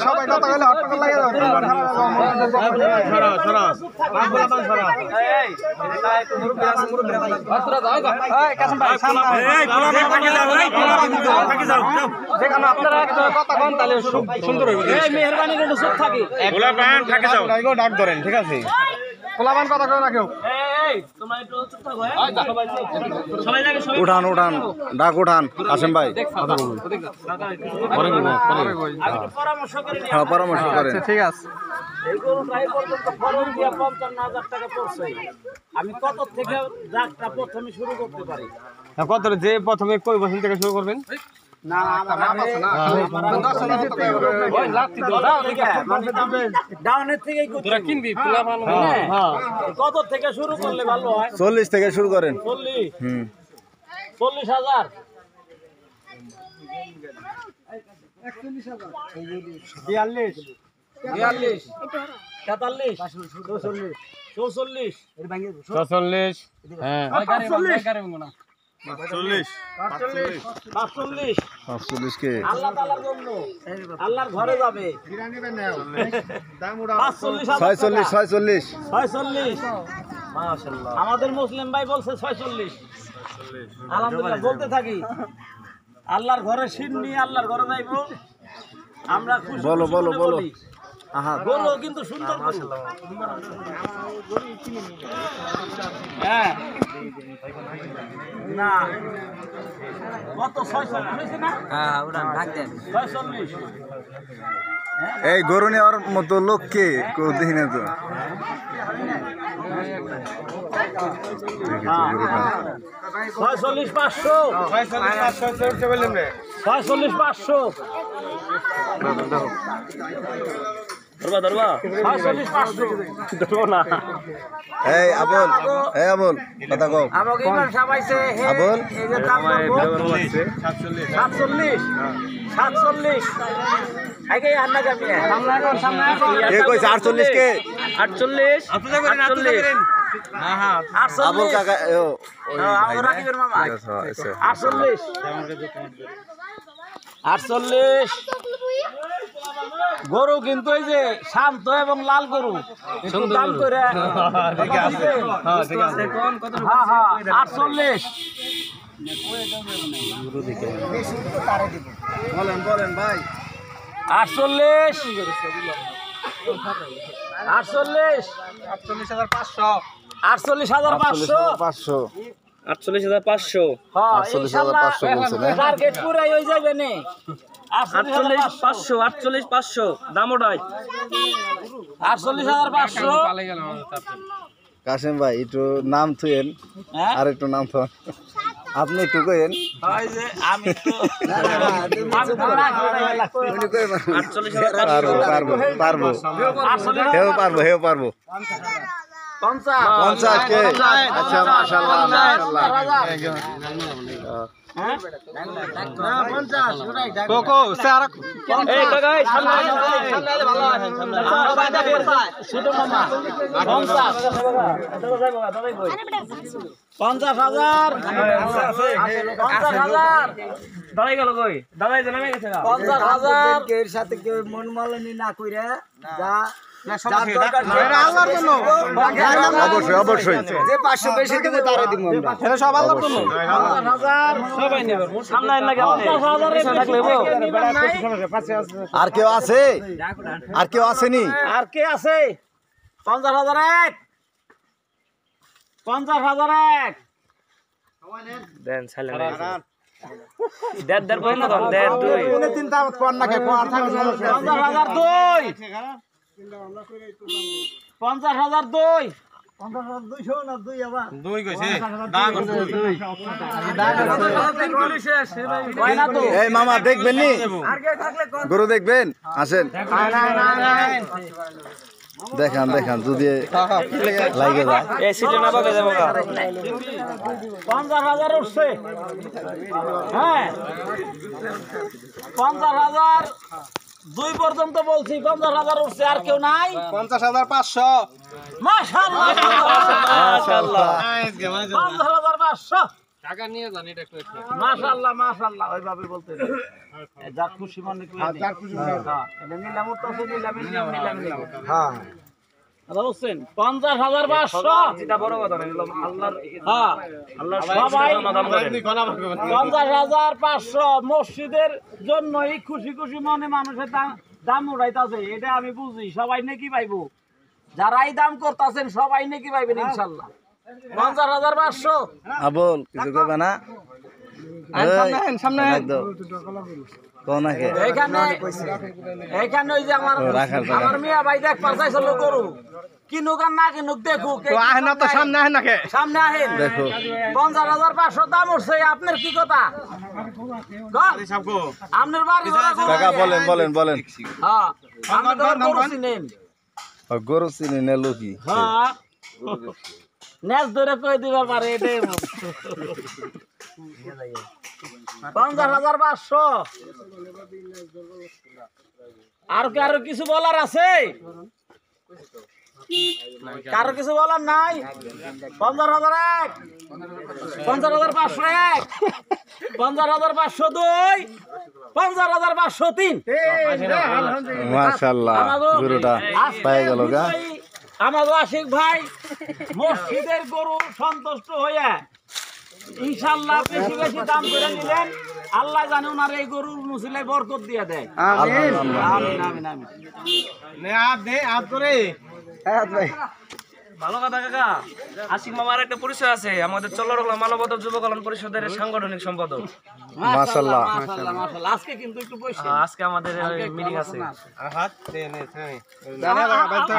সবাই কথা বলে হট্টগোল লাগে সুন্দর মেহরবানি করে চুপ থাকি ডাক ধরেন ঠিক আছে পোলাবান কথা কেউ না কেউ উঠান উঠান ডাক উঠান আসেন ভাই পরামর্শ করেন ঠিক আছে আমি কত থেকে যাত্রা প্রথমে শুরু করতে পারি কত যে প্রথমে কই বছর থেকে শুরু করবেন কত থেকে শুরু করলে ভালো হয় 40 থেকে শুরু করেন 40,000 আল্লাহর ঘরে যাবে 46 আমাদের মুসলিম ভাই বলছে 46 আলহামদুলিল্লাহ বলতে থাকি আল্লাহর ঘরে শির নিয়ে আল্লাহর ঘরে যাইব আমরা বলো বলো বলো গরু কিন্তু সুন্দর হ্যাঁ না কত 46 না হ্যাঁ ওটা ডাক দেন 46 এই গরু নেওয়ার মতো লোক কে কেউ দেখি না তো 46,500 এই আবুল কথা কও আমাকে ইমাম সাহেব আইছে আবুল এই যে দাম করব 47 আগে আন্না যাবে কে কইছে 48 কে 48 হ্যাঁ আবুল কাকা আমরা রাকিবের মামা 48 গরু কিন্তু এই যে শান্ত এবং লাল গরু দাম করে 48 বলেন ভাই 48 টার্গেট পুরাই হয়ে যাবে না 48,500 দাম ওটাই 48,500 কাসেম ভাই একটু নাম থুয়েন আর একটু নাম থুন আপনি একটু কইেন আমি তো পারবো 50 কে আচ্ছা মাশাআল্লাহ কোকো স্যার এই কাকা সামনে ভালো আছেন ছোট মামা 50,000 দাঁড়াই গেল কই দাঁড়াই তো নামে গেছে 50,000 এর সাথে কেউ মন মালানি না কইরা যা অবশ্যই যে 500 বেশি দিতে তারে দিব আমরা সব আল্লাহর জন্য 50,000 সবাই নেবে সামনে না কেমন 50,000 থাকলে আর কেউ আছে আসেনি আর কে আছে 50,000 এক 50,000 এক দেন সাইলেন্ট দেড় পয়সা না দেড় দুই কোনে চিন্তা কর না কে কোন থাকে 50,000 দুই 50,000 দুই 50,200 না দুই আবার দুই কইছে দাগ দুই এই মামা দেখবেন নি গরু দেখবেন আসেন দেখান যদি লাগে যায় এই সিটে না পাবে যাবো 50,000 উঠছে হ্যাঁ 50,000 দুই পর্যন্ত বলছি 50,000 উঠছে আর কেউ নাই 50,500 মাশাআল্লাহ 50,500 টাকা নিয়ে যান এটা একটু মাশাআল্লাহ মাশাআল্লাহ ওইভাবে বলতে নেই। যা খুশি মনে করে হ্যাঁ, যার খুশি মনে করে। হ্যাঁ এটা নিলাম তো নিলাম নিলাম হ্যাঁ দাদা বলছেন 50,500 যেটা বড় কথা না আল্লাহর হ্যাঁ আল্লাহ সবাই সমাধান করেন 50,500 মসজিদের জন্যই খুশি খুশি মনে মানুষের দাম উড়াইতাছে এটা আমি বুঝি সবাই নাকি পাইবো যারাই দাম করতেছেন সবাই নাকি পাইবেন ইনশাআল্লাহ 50,500 আবুল কিছু করবে না সামনে কোন নাকি এইখানে ওই যে আমার মিয়া ভাই দেখ পারছাইছিল গরু কিনুক আর না কিনুক দেখুক আহেন না তো সামনে আহেন নাকি সামনে আহেন দেখো 50,500 দাম উঠছে আপনার কি কথা আপনার বাড়ি ঘোড়া গরু কাকা বলেন হ্যাঁ আপনি তো গরু চিনেন গরু চিনি নেলো কি হ্যাঁ নেস ধরে কই দিবার পারে এটাই 50,500 আর কারো কিছু বলার আছে কারো কিছু বলার নাই 50,001 50,501 50,502 50,503 মাশাআল্লাহ গরুটা পাই গেল গা আমাদের আশিক ভাই মসজিদের গরু সন্তুষ্ট হইয়া ইনশাআল্লাহ বেশি বেশি দাম করে নিলেন আল্লাহ জানে ওনার এই গরুর মুসিলে বরকত দিয়ে দেয় আমিন আমিন আমিন আমিন নে হাত দে হাত করে ভাই ভালো কথা কাকা আশিক মামার একটা পরিচয় আছে আমাদের চল্লরকলা মানবতা যুব কল্যাণ পরিষদের সাংগঠনিক সম্পাদক মাশাআল্লাহ মাশাআল্লাহ মাশাআল্লাহ আজকে কিন্তু একটু বসে আজকে আমাদের মিটিং আছে হাত দে নে আচ্ছা,